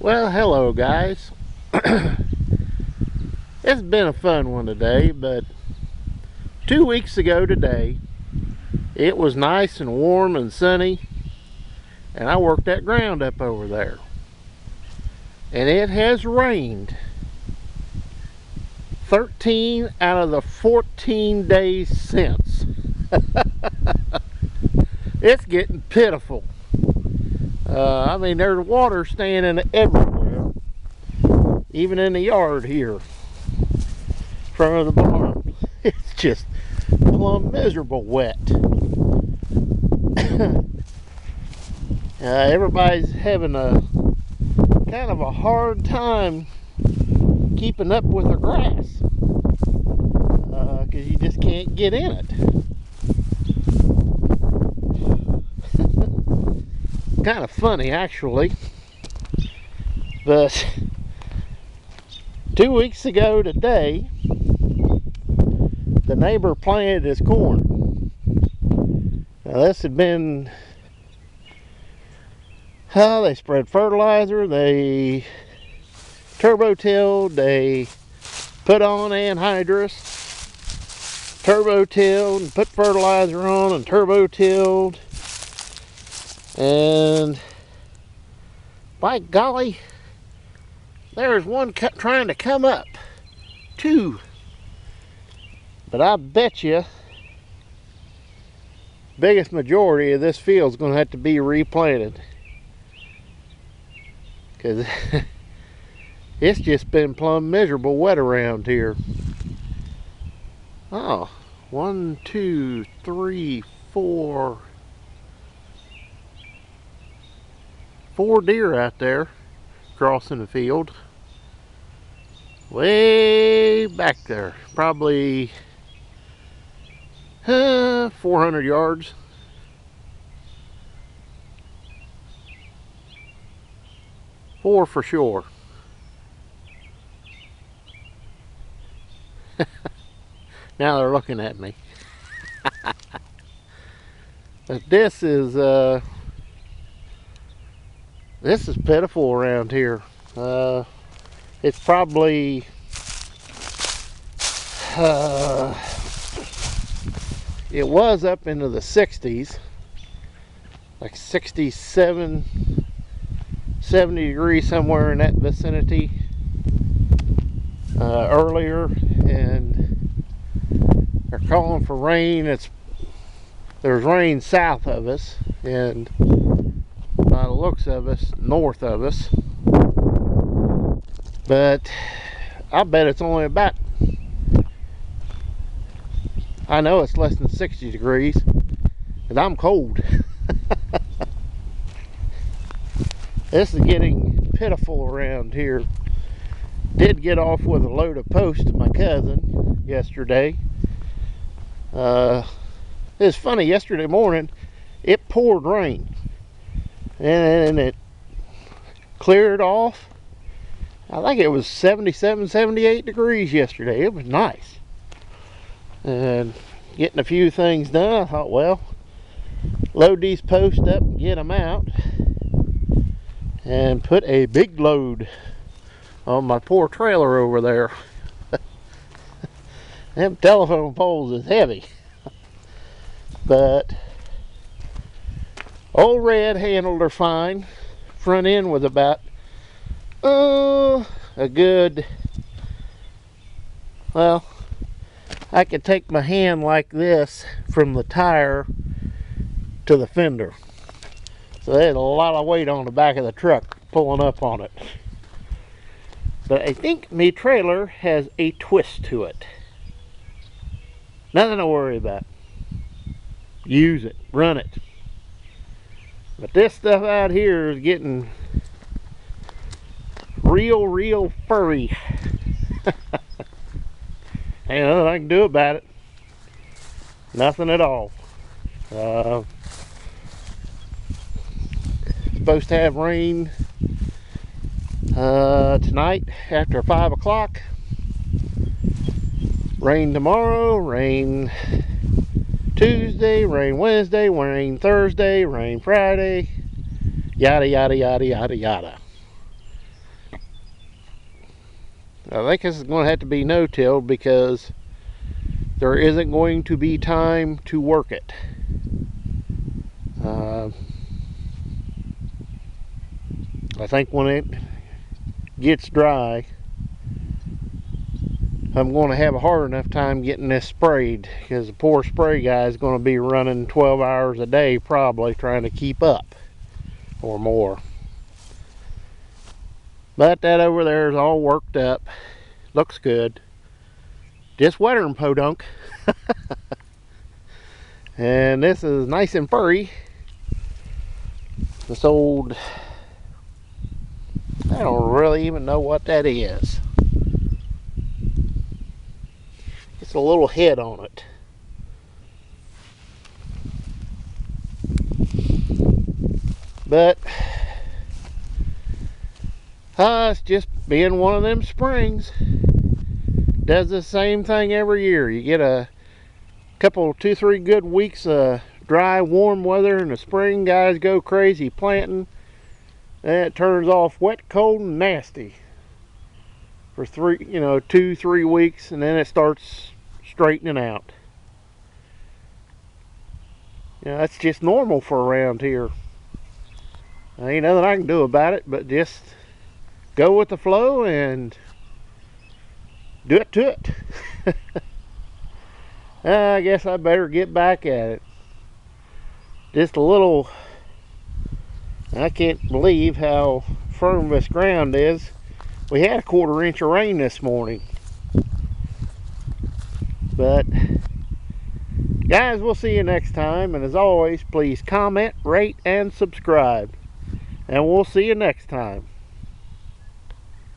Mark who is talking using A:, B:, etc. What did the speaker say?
A: Well, hello guys. It's been a fun one today, but 2 weeks ago today, it was nice and warm and sunny, and I worked that ground up over there. And it has rained 13 out of the 14 days since. It's getting pitiful. I mean, there's water standing everywhere, even in the yard here, in front of the barn. It's just plumb miserable wet. Everybody's having a kind of a hard time keeping up with the grass because you just can't get in it. Kind of funny actually, but 2 weeks ago today the neighbor planted his corn. Now this had been, they spread fertilizer, they turbo-tilled, they put on anhydrous, turbo-tilled and put fertilizer on and turbo-tilled. And by golly, there's one trying to come up. Two. But I bet you biggest majority of this field is going to have to be replanted, because it's just been plumb miserable wet around here. Oh, 1, 2, 3, 4 deer out there crossing the field way back there, probably 400 yards. Four for sure. Now they're looking at me. But this is pitiful around here. It's probably it was up into the 60s, like 67, 70 degrees, somewhere in that vicinity earlier, and they're calling for rain. There's rain south of us, and by the looks of us, north of us, but I bet it's only about, I know it's less than 60 degrees, and I'm cold. This is getting pitiful around here. Did get off with a load of post to my cousin yesterday. It's funny, yesterday morning it poured rain, and it cleared off. I think it was 77, 78 degrees yesterday. It was nice. And getting a few things done, I thought, well, load these posts up and get them out, and put a big load on my poor trailer over there. Them telephone poles is heavy. But old Red handled her fine. Front end was about a good, well, I could take my hand like this from the tire to the fender. So there's a lot of weight on the back of the truck pulling up on it. But I think my trailer has a twist to it. Nothing to worry about. Use it, run it. But this stuff out here is getting real furry. Ain't nothing I can do about it. Nothing at all. Supposed to have rain tonight after 5 o'clock. Rain tomorrow, rain Tuesday, rain Wednesday, rain Thursday, rain Friday, yada yada yada yada yada. I think this is going to have to be no-till because there isn't going to be time to work it. I think when it gets dry, I'm going to have a hard enough time getting this sprayed, because the poor spray guy is going to be running 12 hours a day probably trying to keep up or more. But that over there is all worked up. Looks good. Just wetter than podunk. And this is nice and furry. This old, I don't really even know what that is. It's a little head on it. But it's just being one of them springs. Does the same thing every year. You get a couple, 2-3 good weeks of dry, warm weather, and the spring guys go crazy planting. Then it turns off wet, cold, and nasty for 2-3 weeks, and then it starts straightening out. That's just normal for around here. There ain't nothing I can do about it, but just go with the flow and do it to it. I guess I better get back at it. Just a little, I can't believe how firm this ground is. We had a 1/4 inch of rain this morning. But guys, we'll see you next time, and as always, please comment, rate, and subscribe. And we'll see you next time.